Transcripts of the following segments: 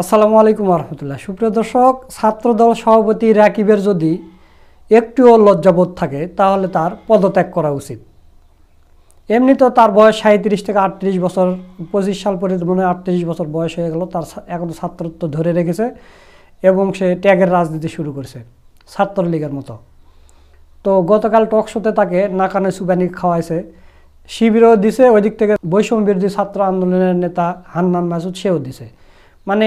আসসালামু আলাইকুম রহমতুল্লাহ। সুপ্রিয় দর্শক, ছাত্রদল সভাপতি রাকিবের যদি একটুও লজ্জাবোধ থাকে তাহলে তার পদত্যাগ করা উচিত। এমনি তো তার বয়স 37 থেকে 38 বছর, 25 সাল পর্যন্ত মনে হয় 38 বছর বয়স হয়ে গেল। তার এখনও ছাত্রত্ব ধরে রেখেছে এবং সে ট্যাগের রাজনীতি শুরু করেছে ছাত্রলীগের মতো। তো গতকাল টক শোতে তাকে নাকানে সুবানি খাওয়াইছে, শিবিরও দিছে, ওই দিক থেকে বৈষম্য বিরোধী ছাত্র আন্দোলনের নেতা হান্নান মাসুদ সেও দিছে। মানে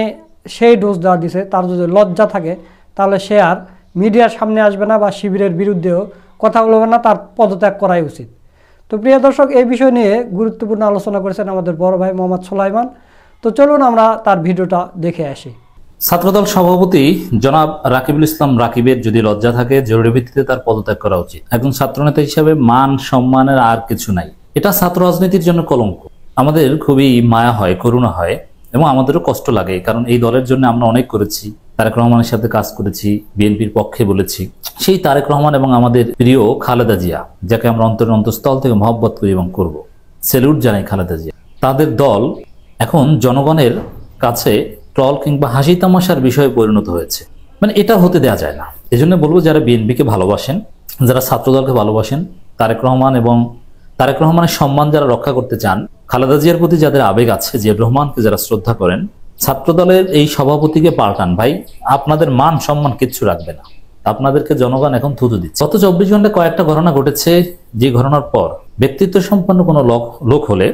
সেই ডোজ দেওয়া দিছে। তার যদি লজ্জা থাকে তাহলে সে আর মিডিয়ার সামনে আসবে না বা শিবিরের বিরুদ্ধেও কথা বলবে না, তার পদত্যাগ করাই উচিত। তো প্রিয় দর্শক, এই বিষয় নিয়ে গুরুত্বপূর্ণ আলোচনা করেছেন আমাদের বড় ভাই মোহাম্মদ সুলাইমান। তো চলুন আমরা তার ভিডিওটা দেখে আসি। ছাত্রদল সভাপতি জনাব রাকিবুল ইসলাম রাকিবের যদি লজ্জা থাকে জরুরি ভিত্তিতে তার পদত্যাগ করা উচিত। একজন ছাত্রনেতা হিসেবে মান সম্মানের আর কিছু নাই। এটা ছাত্র রাজনীতির জন্য কলঙ্ক। আমাদের খুবই মায়া হয়, করুণা হয় এবং আমাদেরও কষ্ট লাগে, কারণ এই দলের জন্য আমরা অনেক করেছি। তারেক রহমানের সাথে কাজ করেছি, বিএনপির পক্ষে বলেছি। সেই তারেক রহমান এবং আমাদের প্রিয় খালেদা জিয়া, যাকে আমরা অন্তঃস্থল থেকে মহব্বত করি এবং করব, স্যালুট জানাই খালেদা জিয়া। তাদের দল এখন জনগণের কাছে ট্রল কিংবা হাসি তামাশার বিষয়ে পরিণত হয়েছে। মানে এটা হতে দেওয়া যায় না। এই জন্য বলবো, যারা বিএনপিকে ভালোবাসেন, যারা ছাত্রদলকে ভালোবাসেন, তারেক রহমান এবং তারেক রহমানের সম্মান যারা রক্ষা করতে চান, খালেদা জিয়ার প্রতি যাদের আবেগ আছে, জিয়াউর রহমানকে যারা শ্রদ্ধা করেন, ছাত্রদলের এই সভাপতিকে পাল্টান ভাই। আপনাদের মান সম্মান কিচ্ছু রাখবে না। আপনাদেরকে জনগণ এখন থুতু দিচ্ছে। গত 24 ঘন্টায় কয়েকটা ঘটনা ঘটেছে, যে ঘটনার পর ব্যক্তিত্ব সম্পন্ন কোনো লোক হলে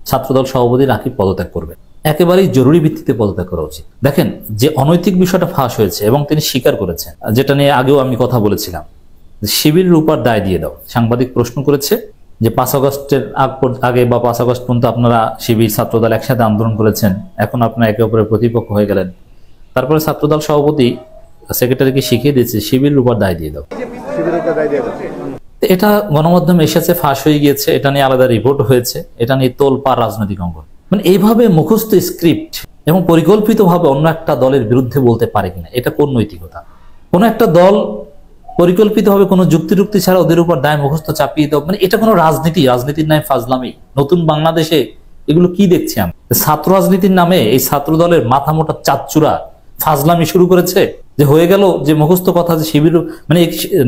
ছাত্রদল সভাপতি রাকিব পদত্যাগ করবে। একেবারেই জরুরি ভিত্তিতে পদত্যাগ করা উচিত। দেখেন, যে অনৈতিক বিষয়টা ফাঁস হয়েছে এবং তিনি স্বীকার করেছেন, যেটা নিয়ে আগেও আমি কথা বলেছিলাম, শিবিরের উপর দায় দিয়ে দাও। সাংবাদিক প্রশ্ন করেছে যে 5 আগস্টের আগে বা 5 আগস্ট পর্যন্ত আপনারা শিবির ছাত্রদল একসাথে আন্দোলন করেছেন, এখন আপনারা একে অপরের প্রতিপক্ষ হয়ে গেলেন। তারপরে ছাত্রদল সভাপতি সেক্রেটারিকে শিখিয়ে দিয়েছে শিবিরের উপর দায় দিয়ে দাও। এটা গণমাধ্যমে এসেছে, ফাঁস হয়ে গিয়েছে, এটা নিয়ে আলাদা রিপোর্ট হয়েছে, এটা নিয়ে তোলপাড় রাজনৈতিক অঙ্গন। মানে এইভাবে মুখস্থ স্ক্রিপ্ট এবং পরিকল্পিতভাবে অন্য একটা দলের বিরুদ্ধে বলতে পারে কিনা, এটা কোন নৈতিকতা? কোন একটা দল পরিকল্পিতভাবে কোনো যুক্তি ছাড়া ওদের উপর দায় মুখস্থ চাপিয়ে দাও, মানে এটা কোনো রাজনীতির নামে ফাজলামি। নতুন বাংলাদেশে এগুলো কি দেখছি আমি? ছাত্র রাজনীতির নামে এই ছাত্র দলের মাথা মোটা চাচ্চুরা ফাজলামি শুরু করেছে। যে হয়ে গেল যে মুখস্থ কথা, যে শিবির, মানে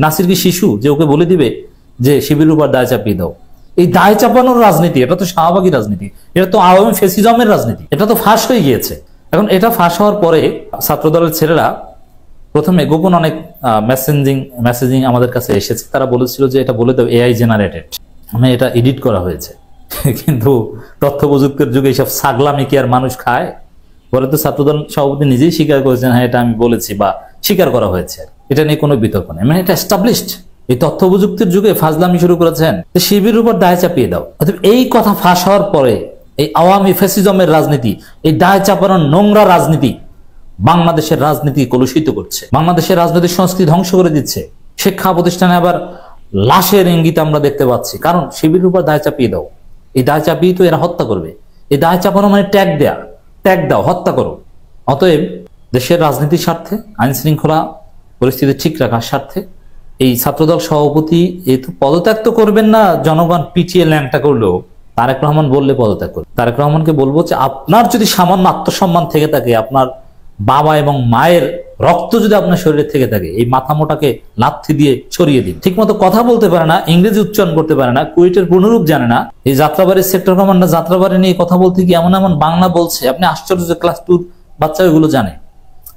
নাসির কি শিশু যে ওকে বলে দিবে যে শিবির উপর দায় চাপিয়ে দাও? এই দায় চাপানোর রাজনীতি, এটা তো শাহবাগী রাজনীতি, এটা তো আওয়ামী ফেসিজমের রাজনীতি। এটা তো ফাঁস হয়ে গিয়েছে। এখন এটা ফাঁস হওয়ার পরে ছাত্রদলের ছেলেরা প্রথমে গোপন অনেক মেসেজিং আমাদের কাছে এসেছে। তারা বলেছিল যে এটা বলে দাও এআই জেনারেটেড, মানে এটা এডিট করা হয়েছে। কিন্তু তথ্য প্রযুক্তির যুগে এইসব ছাগলামি কি আর মানুষ খায়? পরে তো ছাত্রদল সভাপতি নিজেই স্বীকার করেছেন, হ্যাঁ এটা আমি বলেছি বা স্বীকার করা হয়েছে। এটা নিয়ে কোনো বিতর্ক নেই, মানে এটা এস্টাবলিশড। এই তথ্য প্রযুক্তির যুগে ফাজলামি শুরু করেছেন, শিবিরের উপর দায় চাপিয়ে দাও। এই কথা ফাঁস হওয়ার পরে এই আওয়ামী ফ্যাসিজমের রাজনীতি, এই দায় চাপানোর নোংরা রাজনীতি বাংলাদেশের রাজনীতি কলুষিত করছে, বাংলাদেশের রাজনৈতিক সংস্কৃতি ধ্বংস করে দিচ্ছে। শিক্ষা প্রতিষ্ঠানে আবার লাশের ইঙ্গিত আমরা দেখতে পাচ্ছি, কারণ শিবিরের উপর দায় চাপিয়ে দাও। এই দায় চাপিয়ে তো এরা হত্যা করবে। এই দায় চাপানো মানে ট্যাগ দাও, হত্যা করো। অতএব দেশের রাজনীতির স্বার্থে, আইন শৃঙ্খলা পরিস্থিতি ঠিক রাখার স্বার্থে এই ছাত্রদল সভাপতি এই তো পদত্যাগ তো করবেন না। জনগণ পিটিয়ে ল্যাংটা করলেও তারেক রহমান বললে পদত্যাগ করবে। তারেক রহমানকে বলবো যে আপনার যদি সামান্য আত্মসম্মান থেকে থাকে, আপনার বাবা এবং মায়ের রক্ত যদি আপনার শরীরে থেকে থাকে, এই মাথা মোটাকে লাথি দিয়ে ছড়িয়ে দিন। ঠিক মতো কথা বলতে পারে না, ইংরেজি উচ্চারণ করতে পারে না, কুয়েটের পুনরূপ জানে না, এই যাত্রাবাড়ির সেক্টর কমান্ডার যাত্রাবাড়ি নিয়ে কথা বলতে গিয়ে এমন বাংলা বলছে, আপনি আশ্চর্য যে ক্লাস 2 বাচ্চা এগুলো জানে।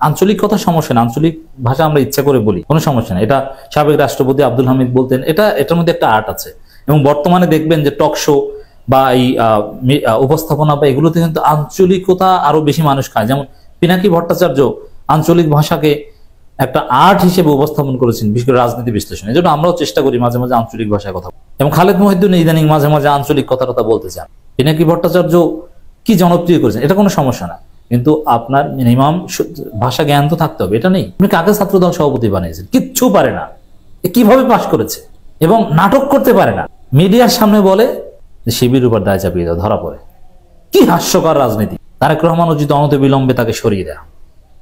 আঞ্চলিক কথা সমস্যা না, আঞ্চলিক ভাষা আমরা ইচ্ছা করে বলি, কোনো সমস্যা না। এটা সাবেক রাষ্ট্রপতি আব্দুল হামিদ বলতেন। এটার মধ্যে একটা আর্ট আছে। এবং বর্তমানে দেখবেন যে টক শো বা এই উপস্থাপনা বা এগুলোতে কিন্তু আঞ্চলিকতা আরো বেশি মানুষ খায়। যেমন পিনাকি ভট্টাচার্য আঞ্চলিক ভাষাকে একটা আর্ট হিসেবে উপস্থাপন করেছেন, বিশেষ করে রাজনীতি বিশ্লেষণ। এই জন্য আমরাও চেষ্টা করি মাঝে মাঝে আঞ্চলিক ভাষায় কথা বলতে। এবং খালেদ মহিউদ্দিন ইদানিং মাঝে মাঝে আঞ্চলিক কথা বলতে চান। পিনাকি ভট্টাচার্য কি জনপ্রিয় করেছেন, এটা কোনো সমস্যা না, কিন্তু আপনার মিনিমাম ভাষা জ্ঞান তো থাকতে হবে। এটা নেই। আপনি কাকে ছাত্রদল সভাপতি বানিয়েছেন? কিচ্ছু পারে না। কিভাবে পাশ করেছে? এবং নাটক করতে পারে না। মিডিয়ার সামনে বলে শিবির উপর দায় চাপিয়ে দাও, ধরা পড়ে। কি হাস্যকর রাজনীতি! তারেক রহমান উচিত অনতিবিলম্বে তাকে সরিয়ে দেয়া।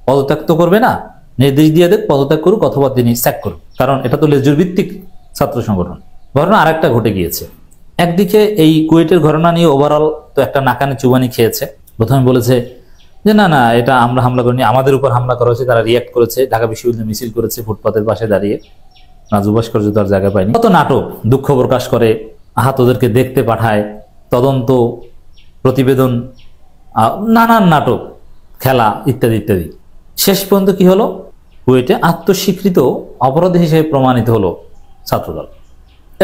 পদত্যাগ তো করবে না, নির্দেশ দিয়ে দেখ পদত্যাগ করুক অথবা তিনি স্যাক করুক, কারণ এটা তো লেজুর ভিত্তিক ছাত্র সংগঠন। ঘটনা আরেকটা ঘটে গিয়েছে। একদিকে এই কুয়েটের ঘটনা নিয়ে ওভারঅল তো একটা নাকানি চুবানি খেয়েছে। প্রথমে বলেছে যে না না এটা আমরা হামলা করিনি, আমাদের উপর হামলা করা হয়েছে, তারা রিয়াক্ট করেছে, ঢাকা বিশ্ববিদ্যালয়ে মিছিল করেছে ফুটপাতের পাশে দাঁড়িয়ে, নাজু ভাস্কর্য তার জায়গা পায়নি। কত নাটক, দুঃখ প্রকাশ করে, আহতদেরকে দেখতে পাঠায়, তদন্ত প্রতিবেদন, নানান নাটক, খেলা ইত্যাদি ইত্যাদি। শেষ পর্যন্ত কি হলো, কুয়েটে আত্মস্বীকৃত অপরাধী হিসেবে প্রমাণিত হলো ছাত্রদল,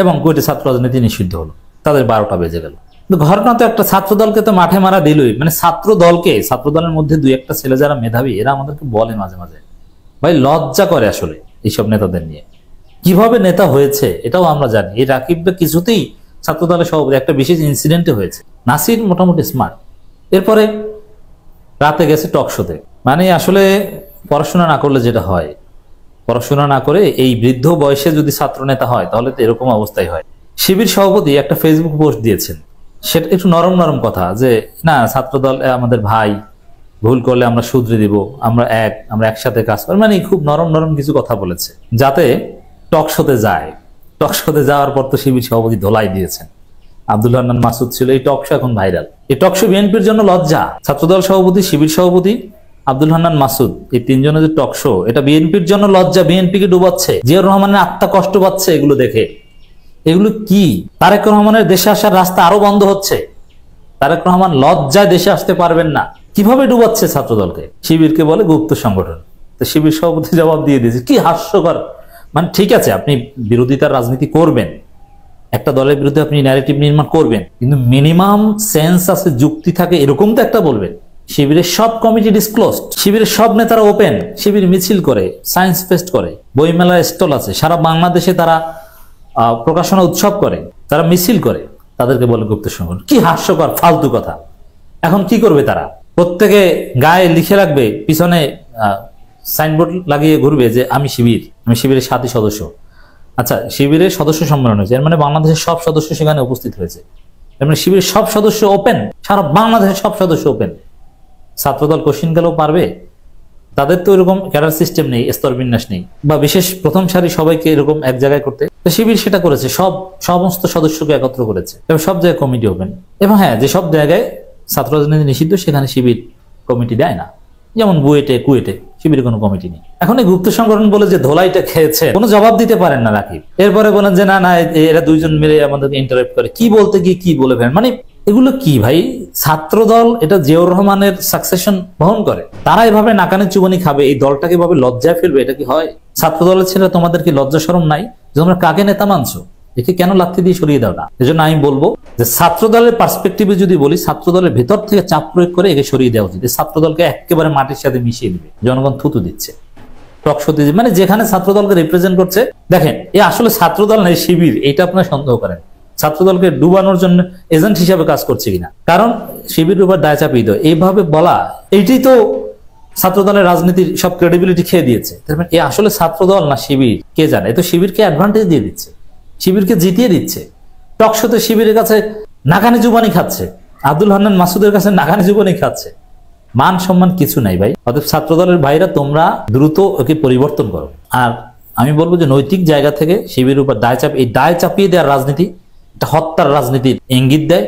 এবং কুয়েটে ছাত্র রাজনীতি নিষিদ্ধ হলো। তাদের 12টা বেজে গেল। কিন্তু ঘটনা তো একটা, ছাত্রদলকে তো মাঠে মারা দিলই। মানে ছাত্রদলের মধ্যে দুই একটা ছেলে যারা মেধাবী, এরা আমাদেরকে বলে মাঝে মাঝে, ভাই লজ্জা করে আসলে এইসব নেতাদের নিয়ে। কিভাবে নেতা হয়েছে এটাও আমরা জানি। এই রাকিবটা কিছুতেই ছাত্রদলের সভাপতি, একটা বিশেষ ইনসিডেন্টে হয়েছে। নাসির মোটামুটি স্মার্ট। এরপরে রাতে গেছে টক শোতে। মানে আসলে পড়াশোনা না করলে যেটা হয়, পড়াশোনা না করে এই বৃদ্ধ বয়সে যদি ছাত্র নেতা হয় তাহলে তো এরকম অবস্থাই হয়। শিবির সভাপতি একটা ফেসবুক পোস্ট দিয়েছেন, সেটা একটু নরম নরম কথা, যে না ছাত্রদল আমাদের ভাই, ভুল করলে আমরা শুধরে দিব, আমরা একসাথে কাজ করি, মানে খুব নরম নরম কিছু কথা বলেছে যাতে টক শোতে যায়। টক শোতে যাওয়ার পর তো শিবির সভাপতি ধোলাই দিয়েছেন। আব্দুল হান্নান মাসুদ ছিল, এই টক শো এখন ভাইরাল। এই টক শো বিএনপির জন্য লজ্জা। ছাত্রদল সভাপতি, শিবির সভাপতি, আব্দুল হান্নান মাসুদ, এই তিনজনের যে টক শো, এটা বিএনপির জন্য লজ্জা। বিএনপিকে ডুবাচ্ছে, জিয়াউর রহমানের আত্মা কষ্ট পাচ্ছে এগুলো দেখে। এগুলো কি? তারেক রহমানের দেশে আসার রাস্তা আরো বন্ধ হচ্ছে। তারেক রহমান লজ্জায় দেশে আসতে পারবেন না। কিভাবে ডুবাচ্ছে ছাত্রদলকে? শিবিরকে বলে গুপ্ত সংগঠন। তো শিবির সভাপতি জবাব দিয়ে দিয়েছে, কি হাস্যকর। মানে ঠিক আছে, আপনি বিরোধিতার রাজনীতি করবেন, একটা দলের বিরুদ্ধে আপনি ন্যারেটিভ নির্মাণ করবেন, কিন্তু মিনিমাম সেন্স আছে, যুক্তি থাকে, এরকম তো একটা বলবেন। শিবিরের সব কমিটি ডিসক্লোজড, শিবিরের সব নেতারা ওপেন, শিবির মিছিল করে, সায়েন্স ফেস্ট করে, বইমেলার স্টল আছে, সারা বাংলাদেশে তারা প্রকাশনা উৎসব করে, তারা মিছিল করে, তাদেরকে বলে গুপ্ত সংগঠন। কি হাস্যকর ফালতু কথা। এখন কি করবে তারা? প্রত্যেকে গায়ে লিখে রাখবে, পিছনে সাইনবোর্ড লাগিয়ে ঘুরবে যে আমি শিবিরের 7ই সদস্য। আচ্ছা, শিবিরের সদস্য সম্মেলন হয়েছে, এর মানে বাংলাদেশের সব সদস্য সেখানে উপস্থিত হয়েছে, এর মানে শিবিরের সব সদস্য ওপেন, সারা বাংলাদেশের সব সদস্য ওপেন। ছাত্রদল কোশ্চিন গেলেও পারবে? তাদের তো এরকম ক্যাডার সিস্টেম নেই, স্তর বিন্যাস নেই, বা বিশেষ প্রথম সারি সবাইকে এরকম এক জায়গায় করতে। তো শিবির সেটা করেছে, সমস্ত সদস্যকে একত্র করেছে, এবং সব জায়গায় কমিটি ওপেন। এবং হ্যাঁ, যে সব জায়গায় ছাত্র রাজনীতি নিষিদ্ধ সেখানে শিবির কমিটি দেয় না, যেমন কুয়েটে শিবিরের কোনো কমিটি নেই। এখন এই গুপ্ত সংগঠন বলে যে ধোলাইটা খেয়েছে, কোনো জবাব দিতে পারেন না রাকিব। এরপরে বলেন যে না এরা দুইজন মিলে আমাদেরকে ইন্টারাপ্ট করে, কি বলতে গিয়ে কি বলে ফেলেন। মানে এগুলো কি ভাই? ছাত্রদল এটা জিয়াউর রহমানের সাকসেশন বহন করে, তারা এভাবে নাকানে চুবনি খাবে, এই দলটাকে এভাবে লজ্জায় ফেলবে, এটা কি হয়? ছাত্রদলের ছেলে তোমাদের কি লজ্জা শরম নাই যে তোমরা কাকে নেতা মানছো? একে কেন লাথি দিয়ে সরিয়ে দাও না? এজন্য আমি বলবো যে ছাত্রদলের পার্সপেক্টিভে যদি বলি, ছাত্রদলের ভেতর থেকে চাপ প্রয়োগ করে একে সরিয়ে দেওয়া উচিত। ছাত্রদলকে একেবারে মাটির সাথে মিশিয়ে দিবে, জনগণ থুতু দিচ্ছে টকশোতে, মানে যেখানে ছাত্রদলকে রিপ্রেজেন্ট করছে। দেখেন, এ আসলে ছাত্রদল নয়, শিবির। এটা আপনারা সন্দেহ করেন ছাত্রদলকে ডুবানোর জন্য এজেন্ট হিসাবে কাজ করছে কিনা, কারণ শিবিরের উপর দায় চাপিয়ে দেয় এইভাবে বলা, এইটাই তো ছাত্রদলের রাজনীতির সব ক্রেডিবিলিটি খেয়ে দিয়েছে। এ আসলে ছাত্রদল না শিবির কে জানে? এ তো শিবিরকে অ্যাডভান্টেজ দিয়ে দিচ্ছে, শিবিরকে জিতিয়ে দিচ্ছে। টকশোতে শিবিরের কাছে নাকানি জুবানি খাচ্ছে, আব্দুল হান্নান মাসুদের কাছে নাকানি জুবানি খাচ্ছে। মান সম্মান কিছু নাই ভাই। অতএব ছাত্রদলের ভাইরা, তোমরা দ্রুত ওকে পরিবর্তন করো। আর আমি বলবো যে নৈতিক জায়গা থেকে শিবিরের উপর দায় চাপিয়ে দেওয়ার রাজনীতি, এটা হত্যার রাজনীতির ইঙ্গিত দেয়,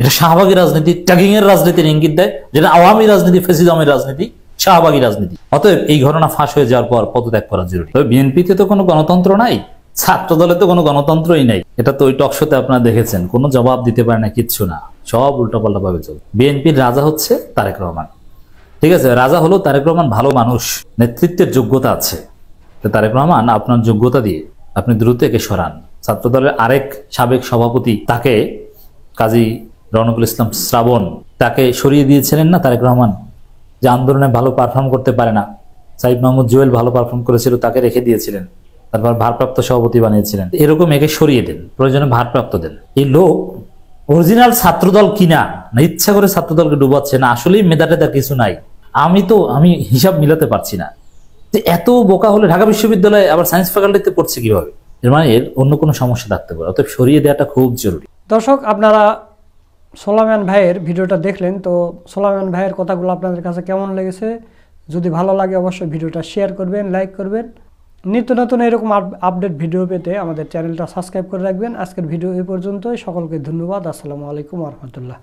এটা শাহবাগী রাজনীতি, ট্যাগিং এর রাজনীতির ইঙ্গিত দেয়, যেটা আওয়ামী রাজনীতি, ফেসিজমের রাজনীতি, শাহবাগী রাজনীতি। অতএব এই ঘটনা ফাঁস হয়ে যাওয়ার পর পদত্যাগ করা জরুরি। তবে বিএনপিতে তো কোনো গণতন্ত্র নাই, ছাত্রদলে তো কোনো গণতন্ত্রই নাই। এটা তো ওই টকশোতে আপনারা দেখেছেন, কোনো জবাব দিতে পারে না, কিচ্ছু না, সব উল্টাপাল্টা ভাবে চলছে। বিএনপির রাজা হচ্ছে তারেক রহমান, ঠিক আছে? রাজা হলো তারেক রহমান, ভালো মানুষ, নেতৃত্বের যোগ্যতা আছে। তারেক রহমান আপনার যোগ্যতা দিয়ে আপনি দ্রুত একে সরান। ছাত্রদলের আরেক সাবেক সভাপতি, তাকে কাজী রওনকুল ইসলাম শ্রাবণ, তাকে সরিয়ে দিয়েছিলেন না তারেক রহমান, যে আন্দোলনে ভালো পারফর্ম করতে পারে না। সাইদ মাহমুদ জুয়েল ভালো পারফর্ম করেছিল, তাকে রেখে দিয়েছিলেন, তারপর ভারপ্রাপ্ত সভাপতি বানিয়েছিলেন। এরকম একে সরিয়ে দেন, প্রয়োজনে ভারপ্রাপ্ত দেন। এই লোক অরিজিনাল ছাত্রদল কিনা, না ইচ্ছা করে ছাত্রদলকে ডুবাচ্ছে, না আসলেই মেধাটেদা কিছু নাই। আমি হিসাব মিলাতে পারছি না যে এত বোকা হলে ঢাকা বিশ্ববিদ্যালয়ে আবার সায়েন্স ফ্যাকাল্টিতে পড়ছে কিভাবে। এর মানে এর অন্য কোনো সমস্যা থাকতে পারে, অতএব সরিয়ে দেওয়াটা খুব জরুরি। দর্শক, আপনারা সোলায়মান ভাইয়ের ভিডিওটা দেখলেন, তো সোলায়মান ভাইয়ের কথাগুলো আপনাদের কাছে কেমন লেগেছে? যদি ভালো লাগে অবশ্যই ভিডিওটা শেয়ার করবেন, লাইক করবেন। নিত্য নতুন এরকম আপডেট ভিডিও পেতে আমাদের চ্যানেলটা সাবস্ক্রাইব করে রাখবেন। আজকের ভিডিও এই পর্যন্তই। সকলকে ধন্যবাদ। আসসালামু আলাইকুম ওয়া রাহমাতুল্লাহ।